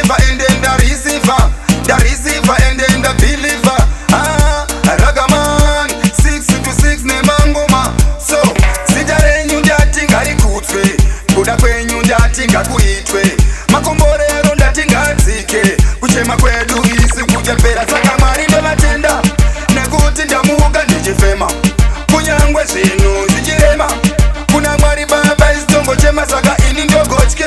receiver and then the receiver and then the believer. Raggaman 6 to 6 nemangoma. So sijarenyu ndati ngarikutwe, kuda kwenyu ndati ngakuitwe, makomborero ndati ngadzike, kuchema kwedu isi kuchapera. Saka Mwari ndovatenda nekuti ndamuka ndichifema, kunyangwe zvinhu zvichirema. Kuna Mwari baba isitongochema, saka ini ndogotye.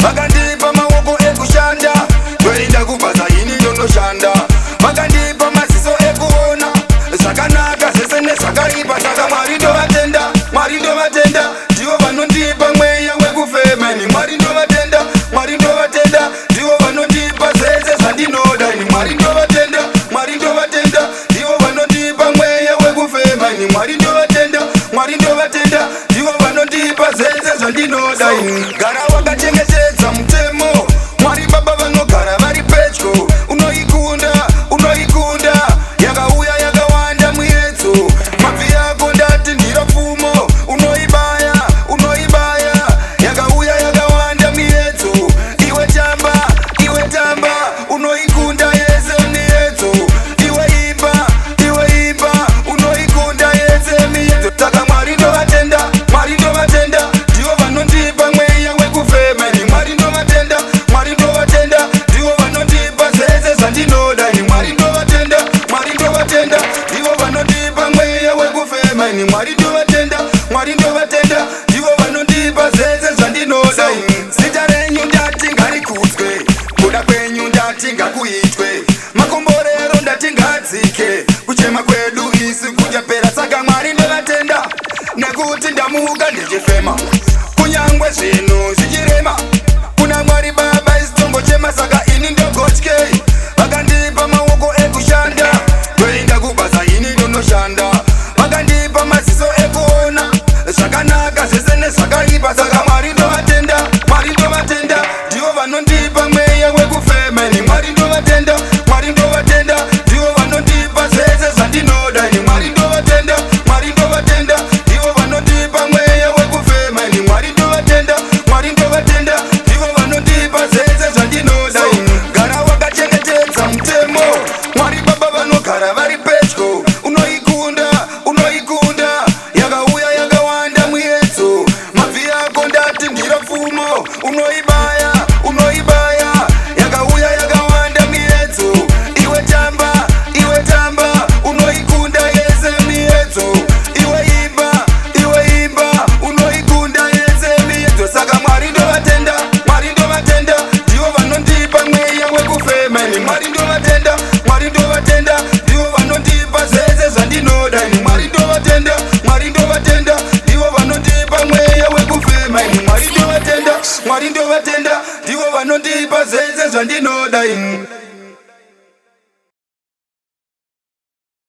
Vakandipa maoko ekushanda, ndoenda kubasa ini ndonoshanda. Vakandipa maziso ekuona zvakanaka zvese nezvakaipa. Saka Mwari ndovatenda, Mwari ndovatenda, ndivo vanondipa mweya wekufema. Ini Mwari ndovatenda, Mwari ndovatenda, ndivo vanondipa zvese zvandinoda. Ini Mwari ndovatenda, Mwari ndovatenda, ndivo vanondipa mweya wekufema. Ini Mwari ndovatenda, Mwari ndovatenda, ndivo vanondipa zvese zvandinoda. Gara wakachengetedza mutemo, Mwari baba vanogara vari pedyo. Unoikunda, unoikunda, yakauya yakawanda muyedzo. Mabvi yako ndati ndira pfumo, unoibaya, unoibaya, yakauya yakawanda muyedzo. Iwe tamba, iwe tamba, unoikunda yese muyedzo. Iwe imba, unoikunda yese muyedzo. Saka Mwari ndovatenda, Mwari ndovatenda, ndivo vanondipa mweya wekufema. Ini Mwari ndovatenda, Mwari ndovatenda, ndivo vanondipa zvese zvandinoda. Ini Mwari ndovatenda, Mwari ndovatenda, ndivo vanondipa mweya wekufema. Ini Mwari ndovatenda, Mwari ndovatenda, ndivo vanondipa zvese zvandinoda. Zita renyu ndati ngarikudzwe, kuda kwenyu ndati ngakuitwe, makomborero ndati ngadzike, kuchema kwedu isi kuchapera. Saka Mwari ndovatenda nekuti ndamuka ndichifema, kunyangwe zvinhu zvichirema. Kuna Mwari baba isitongochema, saka ini ndogotye. Vakandipa maoko ekushanda, ndoenda kubasa ini ndonoshanda. Vakandipa maziso ekuona zvakanaka zvese nezvakaipa. Saka Mwari ndovatenda, Mwari ndovatenda, ndivo vanondipa mweya wekufema. Ini Mwari ndovatenda, Mwari ndovatenda, ndivo vanondipa zvese zvandinoda. Ini Mwari ndovatenda, Mwari ndovatenda, ndivo vanondipa mweya wekufema. Ini Mwari ndovatenda, Mwari ndovatenda, ndivo vanondipa zvese zvandinoda. Gara wakachengetedza mutemo, Mwari baba vanogara vari pedyo. Unoikunda, unoikunda, yakauya yakawanda muyedzo. Mabvi yako ndati ndira pfumo, unoibaya, unoibaya, yakauya yakawanda muyedzo. Iwe tamba, unoikunda yese muyedzo. Iwe imba, unoikunda yese muyedzo. Saka Mwari ndovatenda, Mwari ndovatenda, ndivo vanondipa mweya wekufema. Ini Mwari ndovatenda, Mwari ndovatenda, ndivo vanondipa zvese zvandinoda. Ini Mwari ndovatenda, Mwari ndovatenda, ndivo vanondipa mweya wekufema. Ini Mwari ndovatenda, Mwari ndovatenda, ndivo vanondipa zvese zvandinoda.